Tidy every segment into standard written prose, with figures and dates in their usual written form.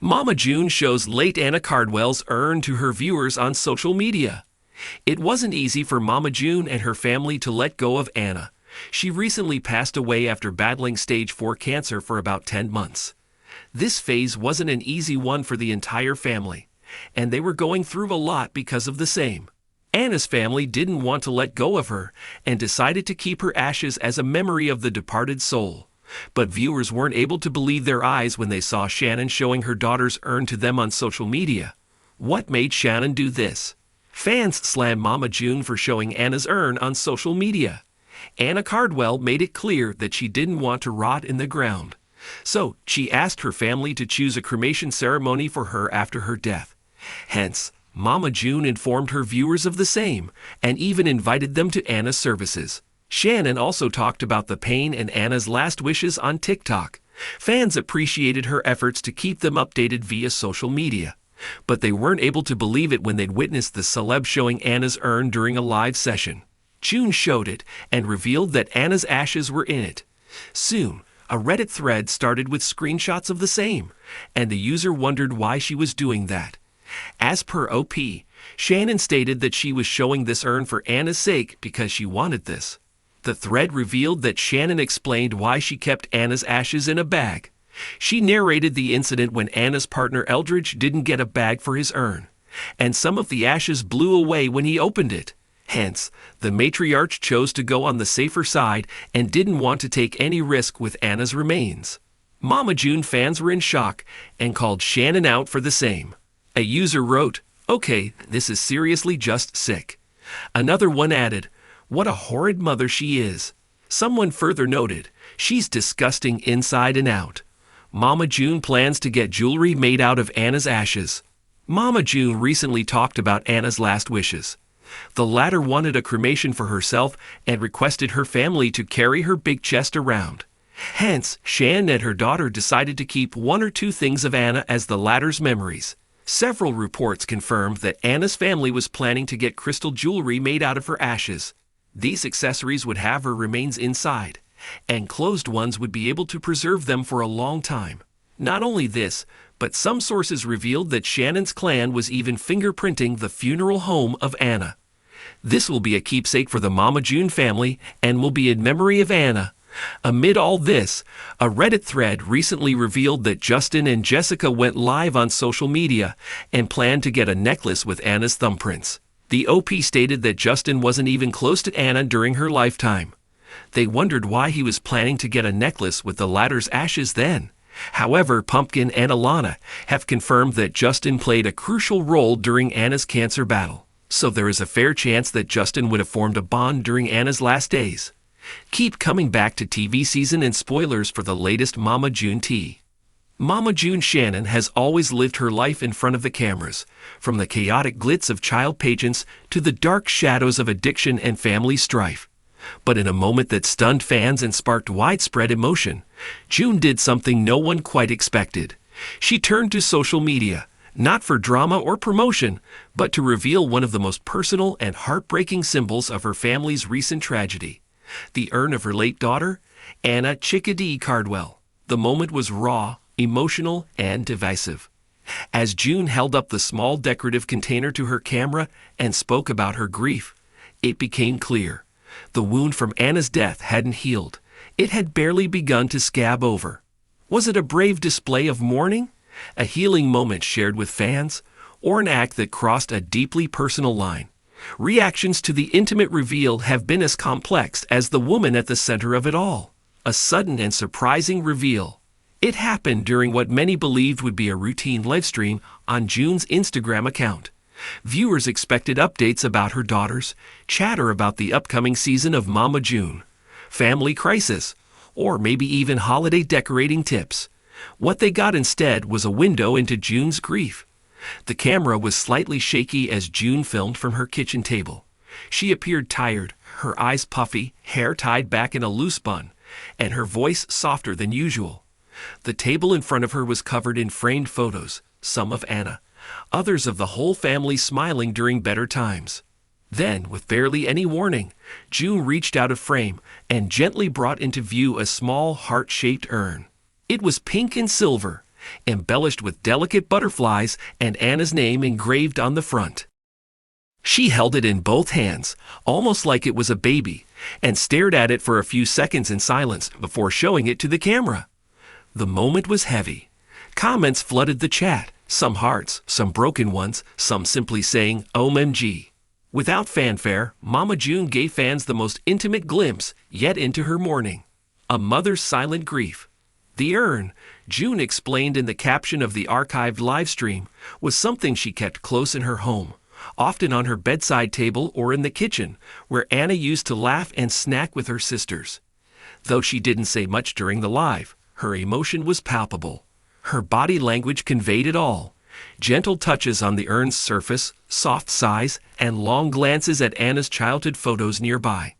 Mama June shows late Anna Cardwell's urn to her viewers on social media. It wasn't easy for Mama June and her family to let go of Anna. She recently passed away after battling stage 4 cancer for about 10 months. This phase wasn't an easy one for the entire family, and they were going through a lot because of the same. Anna's family didn't want to let go of her and decided to keep her ashes as a memory of the departed soul. But viewers weren't able to believe their eyes when they saw Shannon showing her daughter's urn to them on social media. What made Shannon do this? Fans slammed Mama June for showing Anna's urn on social media. Anna Cardwell made it clear that she didn't want to rot in the ground. So, she asked her family to choose a cremation ceremony for her after her death. Hence, Mama June informed her viewers of the same, and even invited them to Anna's services. Shannon also talked about the pain and Anna's last wishes on TikTok. Fans appreciated her efforts to keep them updated via social media. But they weren't able to believe it when they'd witnessed the celeb showing Anna's urn during a live session. June showed it and revealed that Anna's ashes were in it. Soon, a Reddit thread started with screenshots of the same, and the user wondered why she was doing that. As per OP, Shannon stated that she was showing this urn for Anna's sake because she wanted this. The thread revealed that Shannon explained why she kept Anna's ashes in a bag. She narrated the incident when Anna's partner Eldridge didn't get a bag for his urn, and some of the ashes blew away when he opened it. Hence, the matriarch chose to go on the safer side and didn't want to take any risk with Anna's remains. Mama June fans were in shock and called Shannon out for the same. A user wrote, "Okay, this is seriously just sick." Another one added, "What a horrid mother she is." Someone further noted, "She's disgusting inside and out." Mama June plans to get jewelry made out of Anna's ashes. Mama June recently talked about Anna's last wishes. The latter wanted a cremation for herself and requested her family to carry her big chest around. Hence, Shannon and her daughter decided to keep one or two things of Anna as the latter's memories. Several reports confirmed that Anna's family was planning to get crystal jewelry made out of her ashes. These accessories would have her remains inside, and closed ones would be able to preserve them for a long time. Not only this, but some sources revealed that Shannon's clan was even fingerprinting the funeral home of Anna. This will be a keepsake for the Mama June family and will be in memory of Anna. Amid all this, a Reddit thread recently revealed that Justin and Jessica went live on social media and planned to get a necklace with Anna's thumbprints. The OP stated that Justin wasn't even close to Anna during her lifetime. They wondered why he was planning to get a necklace with the latter's ashes then. However, Pumpkin and Alana have confirmed that Justin played a crucial role during Anna's cancer battle. So there is a fair chance that Justin would have formed a bond during Anna's last days. Keep coming back to TV season and spoilers for the latest Mama June tea. Mama June Shannon has always lived her life in front of the cameras, from the chaotic glitz of child pageants to the dark shadows of addiction and family strife. But in a moment that stunned fans and sparked widespread emotion, June did something no one quite expected. She turned to social media, not for drama or promotion, but to reveal one of the most personal and heartbreaking symbols of her family's recent tragedy: the urn of her late daughter, Anna Chickadee Cardwell. The moment was raw, emotional, and divisive. As June held up the small decorative container to her camera and spoke about her grief, it became clear. The wound from Anna's death hadn't healed. It had barely begun to scab over. Was it a brave display of mourning, a healing moment shared with fans, or an act that crossed a deeply personal line? Reactions to the intimate reveal have been as complex as the woman at the center of it all. A sudden and surprising reveal. It happened during what many believed would be a routine livestream on June's Instagram account. Viewers expected updates about her daughters, chatter about the upcoming season of Mama June, family crisis, or maybe even holiday decorating tips. What they got instead was a window into June's grief. The camera was slightly shaky as June filmed from her kitchen table. She appeared tired, her eyes puffy, hair tied back in a loose bun, and her voice softer than usual. The table in front of her was covered in framed photos, some of Anna, others of the whole family smiling during better times. Then, with barely any warning, June reached out of frame and gently brought into view a small heart-shaped urn. It was pink and silver, embellished with delicate butterflies and Anna's name engraved on the front. She held it in both hands, almost like it was a baby, and stared at it for a few seconds in silence before showing it to the camera. The moment was heavy. Comments flooded the chat, some hearts, some broken ones, some simply saying, OMG. Without fanfare, Mama June gave fans the most intimate glimpse yet into her mourning. A mother's silent grief. The urn, June explained in the caption of the archived live stream, was something she kept close in her home, often on her bedside table or in the kitchen, where Anna used to laugh and snack with her sisters. Though she didn't say much during the live, her emotion was palpable. Her body language conveyed it all. Gentle touches on the urn's surface, soft sighs, and long glances at Anna's childhood photos nearby.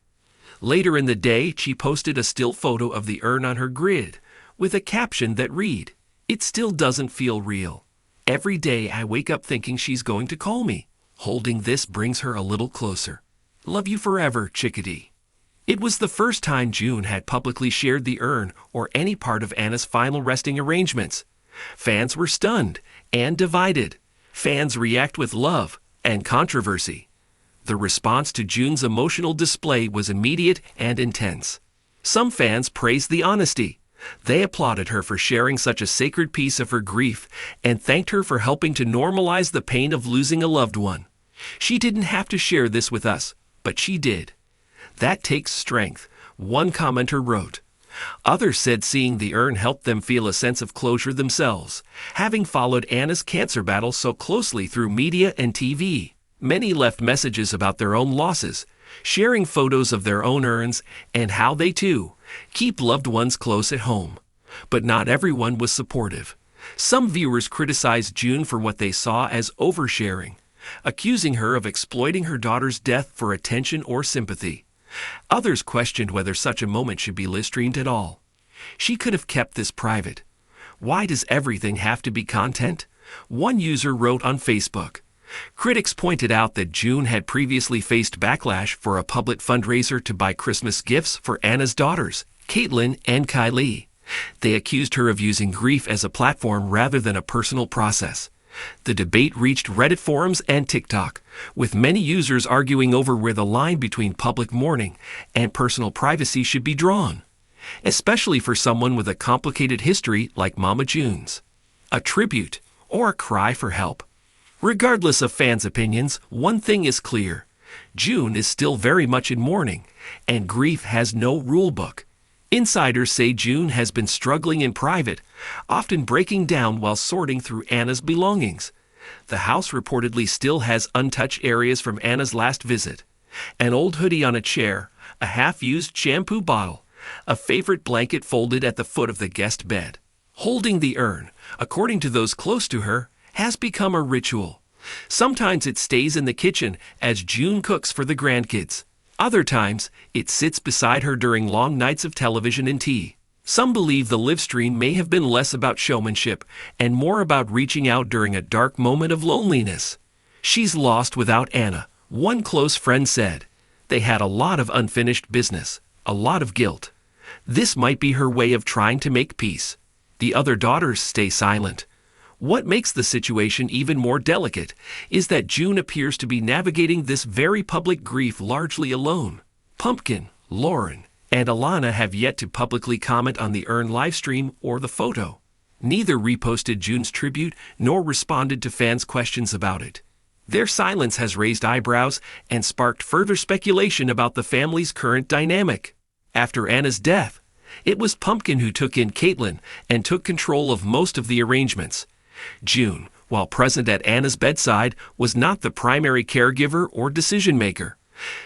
Later in the day, she posted a still photo of the urn on her grid, with a caption that read, "It still doesn't feel real. Every day I wake up thinking she's going to call me. Holding this brings her a little closer. Love you forever, chickadee." It was the first time June had publicly shared the urn or any part of Anna's final resting arrangements. Fans were stunned and divided. Fans react with love and controversy. The response to June's emotional display was immediate and intense. Some fans praised the honesty. They applauded her for sharing such a sacred piece of her grief and thanked her for helping to normalize the pain of losing a loved one. "She didn't have to share this with us, but she did. That takes strength," one commenter wrote. Others said seeing the urn helped them feel a sense of closure themselves, having followed Anna's cancer battle so closely through media and TV. Many left messages about their own losses, sharing photos of their own urns and how they, too, keep loved ones close at home. But not everyone was supportive. Some viewers criticized June for what they saw as oversharing, accusing her of exploiting her daughter's death for attention or sympathy. Others questioned whether such a moment should be live-streamed at all. She could have kept this private. Why does everything have to be content? One user wrote on Facebook. Critics pointed out that June had previously faced backlash for a public fundraiser to buy Christmas gifts for Anna's daughters, Caitlin and Kylie. They accused her of using grief as a platform rather than a personal process. The debate reached Reddit forums and TikTok, with many users arguing over where the line between public mourning and personal privacy should be drawn, especially for someone with a complicated history like Mama June's. A tribute or a cry for help. Regardless of fans' opinions, one thing is clear. June is still very much in mourning, and grief has no rule book. Insiders say June has been struggling in private, often breaking down while sorting through Anna's belongings. The house reportedly still has untouched areas from Anna's last visit. An old hoodie on a chair, a half-used shampoo bottle, a favorite blanket folded at the foot of the guest bed. Holding the urn, according to those close to her, has become a ritual. Sometimes it stays in the kitchen as June cooks for the grandkids. Other times, it sits beside her during long nights of television and tea. Some believe the live stream may have been less about showmanship and more about reaching out during a dark moment of loneliness. "She's lost without Anna," one close friend said. "They had a lot of unfinished business, a lot of guilt. This might be her way of trying to make peace." The other daughters stay silent. What makes the situation even more delicate is that June appears to be navigating this very public grief largely alone. Pumpkin, Lauren, and Alana have yet to publicly comment on the urn livestream or the photo. Neither reposted June's tribute nor responded to fans' questions about it. Their silence has raised eyebrows and sparked further speculation about the family's current dynamic. After Anna's death, it was Pumpkin who took in Caitlin and took control of most of the arrangements. June, while present at Anna's bedside, was not the primary caregiver or decision-maker.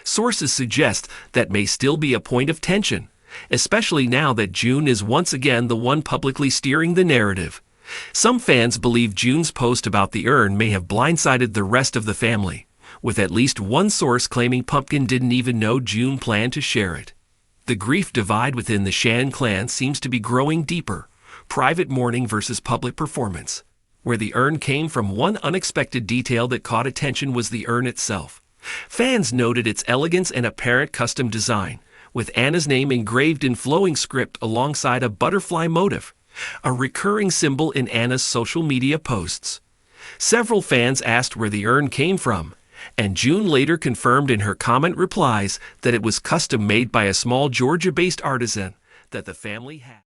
Sources suggest that may still be a point of tension, especially now that June is once again the one publicly steering the narrative. Some fans believe June's post about the urn may have blindsided the rest of the family, with at least one source claiming Pumpkin didn't even know June planned to share it. The grief divide within the Shannon clan seems to be growing deeper, private mourning versus public performance. Where the urn came from, one unexpected detail that caught attention was the urn itself. Fans noted its elegance and apparent custom design, with Anna's name engraved in flowing script alongside a butterfly motif. a recurring symbol in Anna's social media posts. Several fans asked where the urn came from, and June later confirmed in her comment replies that it was custom made by a small Georgia-based artisan that the family had.